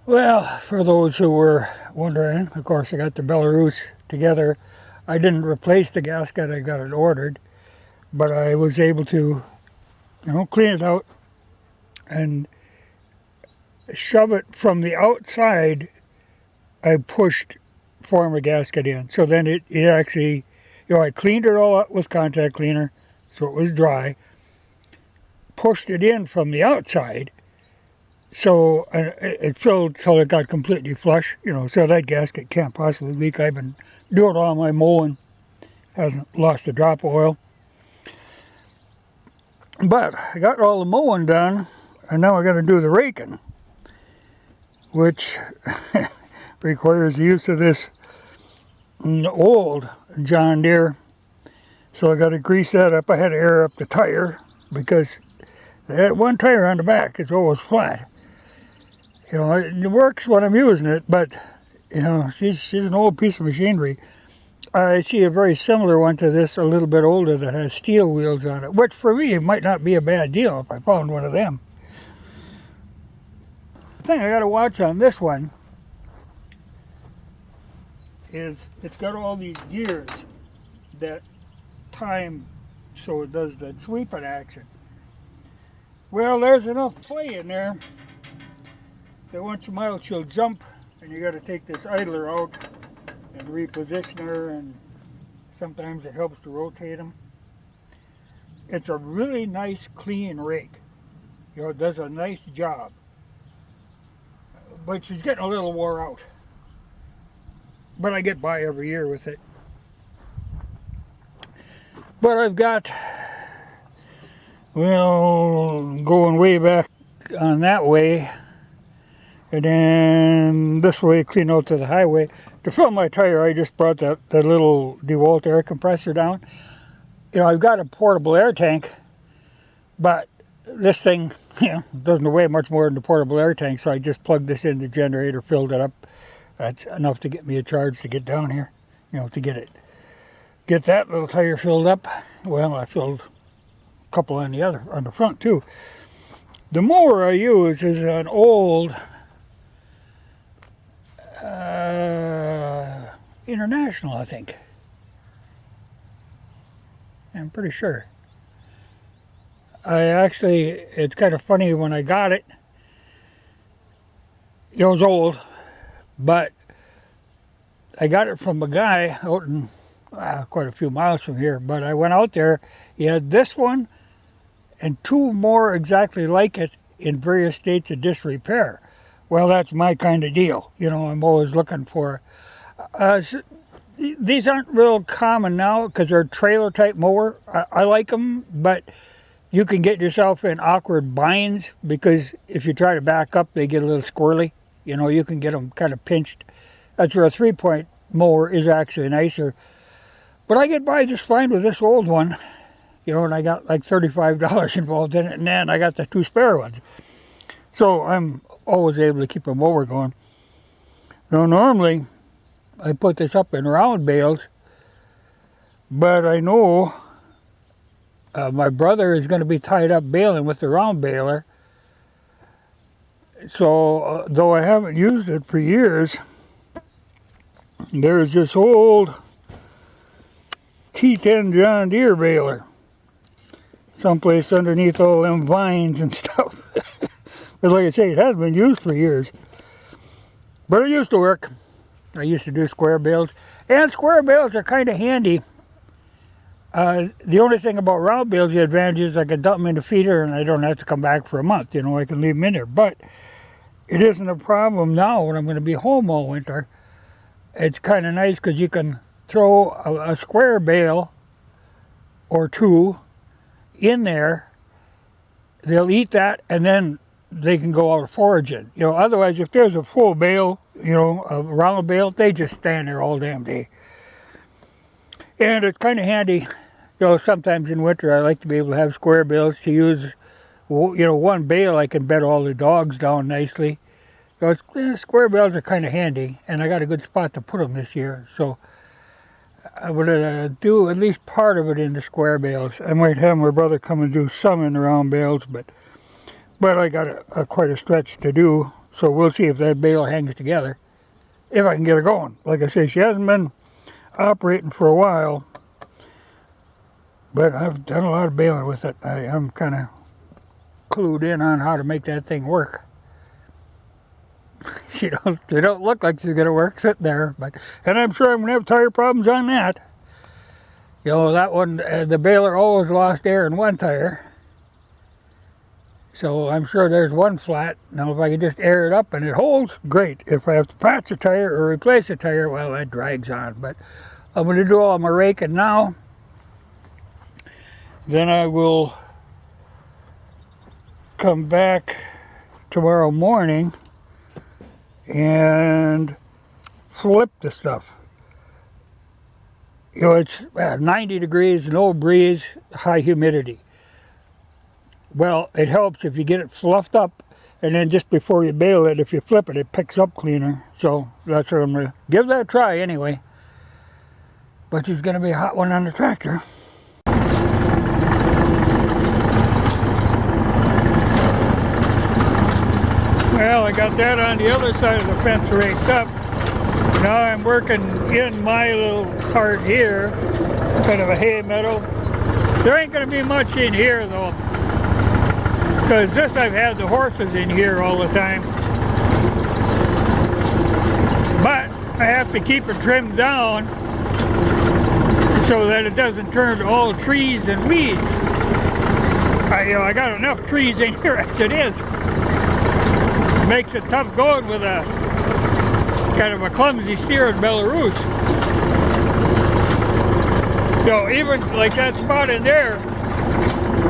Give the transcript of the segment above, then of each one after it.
Well, for those who were wondering, of course I got the Belarus together. I didn't replace the gasket, I got it ordered, but I was able to, clean it out and shove it from the outside. I pushed form a gasket in. So then it actually, I cleaned it all up with contact cleaner so it was dry, pushed it in from the outside. So it filled till it got completely flush, so that gasket can't possibly leak. I've been doing all my mowing, hasn't lost a drop of oil. But I got all the mowing done, and now I got to do the raking, which requires the use of this old John Deere. So I got to grease that up. I had to air up the tire because that one tire on the back is always flat. It works when I'm using it, but she's an old piece of machinery. I see a very similar one to this, a little bit older, that has steel wheels on it, which for me might not be a bad deal if I found one of them. The thing I got to watch on this one is it's got all these gears that time so it does that sweeping action. Well, there's enough play in there that once in a while she'll jump and you got to take this idler out and reposition her, and sometimes it helps to rotate them. It's a really nice clean rake. It does a nice job. But she's getting a little wore out. But I get by every year with it. But I've got, going way back on that way, and then this way, clean out to the highway. To fill my tire, I just brought that little DeWalt air compressor down. I've got a portable air tank, but this thing, doesn't weigh much more than the portable air tank, so I just plugged this in the generator, filled it up. That's enough to get me a charge to get down here, to get that little tire filled up. Well, I filled a couple on the front too. The mower I use is an old International, I think. I'm pretty sure. It's kind of funny when I got it. It was old, but I got it from a guy out in quite a few miles from here. But I went out there, he had this one and two more exactly like it in various states of disrepair. Well, that's my kind of deal. I'm always looking for. These aren't real common now because they're trailer type mower. I like them, but you can get yourself in awkward binds because if you try to back up, they get a little squirrely. You can get them kind of pinched. That's where a 3-point mower is actually nicer. But I get by just fine with this old one. And I got like $35 involved in it, and then I got the two spare ones. So I'm always able to keep a mower going. Now, normally, I put this up in round bales, but I know my brother is going to be tied up baling with the round baler. So, though I haven't used it for years, there's this old T10 John Deere baler someplace underneath all them vines and stuff. But like I say, it hasn't been used for years. But it used to work. I used to do square bales. And square bales are kind of handy. The only thing about round bales, the advantage is I can dump them in the feeder and I don't have to come back for a month. I can leave them in there. But it isn't a problem now when I'm going to be home all winter. It's kind of nice because you can throw a square bale or two in there. They'll eat that and then they can go out foraging. Otherwise, if there's a full bale, a round bale, they just stand there all damn day. And it's kind of handy, sometimes in winter I like to be able to have square bales to use. One bale I can bed all the dogs down nicely. Square bales are kind of handy, and I got a good spot to put them this year. So I would do at least part of it in the square bales. I might have my brother come and do some in the round bales, but I got quite a stretch to do. So we'll see if that baler hangs together, if I can get her going. Like I say, she hasn't been operating for a while, but I've done a lot of baling with it. I'm kind of clued in on how to make that thing work. They don't look like she's going to work sitting there, and I'm sure I'm going to have tire problems on that. You know, that one, the baler always lost air in one tire. So I'm sure there's one flat. Now if I can just air it up and it holds, great. If I have to patch a tire or replace a tire, well, that drags on. But I'm going to do all my raking now. Then I will come back tomorrow morning and flip the stuff. You know, it's 90 degrees, no breeze, high humidity. Well, it helps if you get it fluffed up, and then just before you bale it, if you flip it, it picks up cleaner. So that's what I'm going to give that a try anyway. But she's going to be a hot one on the tractor. Well, I got that on the other side of the fence raked up. Now I'm working in my little part here, kind of a hay meadow. There ain't going to be much in here though, because this I've had the horses in here all the time. But I have to keep it trimmed down so that it doesn't turn to all trees and weeds. I got enough trees in here as it is. It makes it tough going with a kind of a clumsy steer in Belarus. You know, even like that spot in there,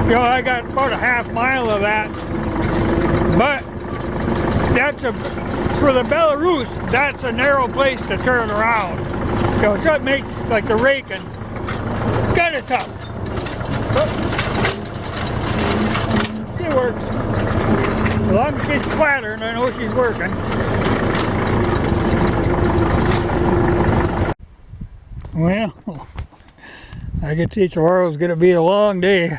you know, I got about a half mile of that. But that's for the Belarus, that's a narrow place to turn around. You know, so it makes like the raking kind of tough. But she works. As long as she's clattering, I know she's working. Well, I can see tomorrow's going to be a long day.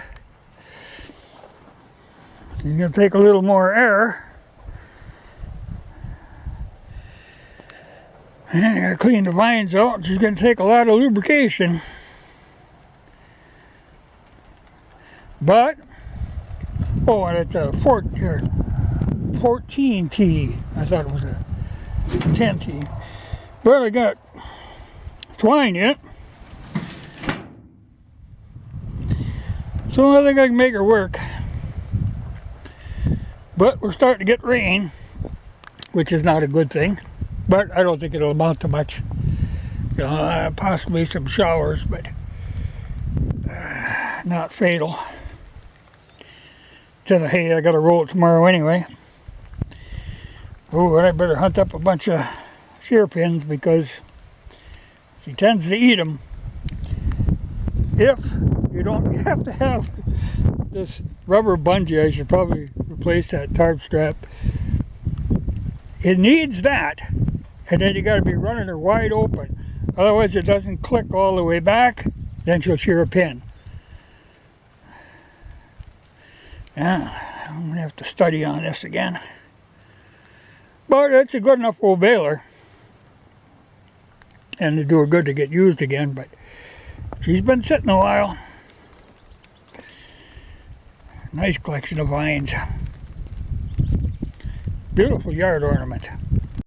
She's going to take a little more air. And I got to clean the vines out. She's going to take a lot of lubrication. But, oh, and it's a 14T. I thought it was a 10T. Well, I got twine in it. So I think I can make her work. But we're starting to get rain, which is not a good thing. But I don't think it'll amount to much. You know, possibly some showers, but not fatal. To the hay, I got to roll it tomorrow anyway. Oh, I better hunt up a bunch of shear pins because she tends to eat them. If you don't have to have this rubber bungee, I should probably replace that tarp strap. It needs that, and then you got to be running her wide open. Otherwise it doesn't click all the way back, then she'll shear a pin. Yeah, I'm going to have to study on this again. But it's a good enough old baler. And it'd do her good to get used again, but she's been sitting a while. Nice collection of vines. Beautiful yard ornament.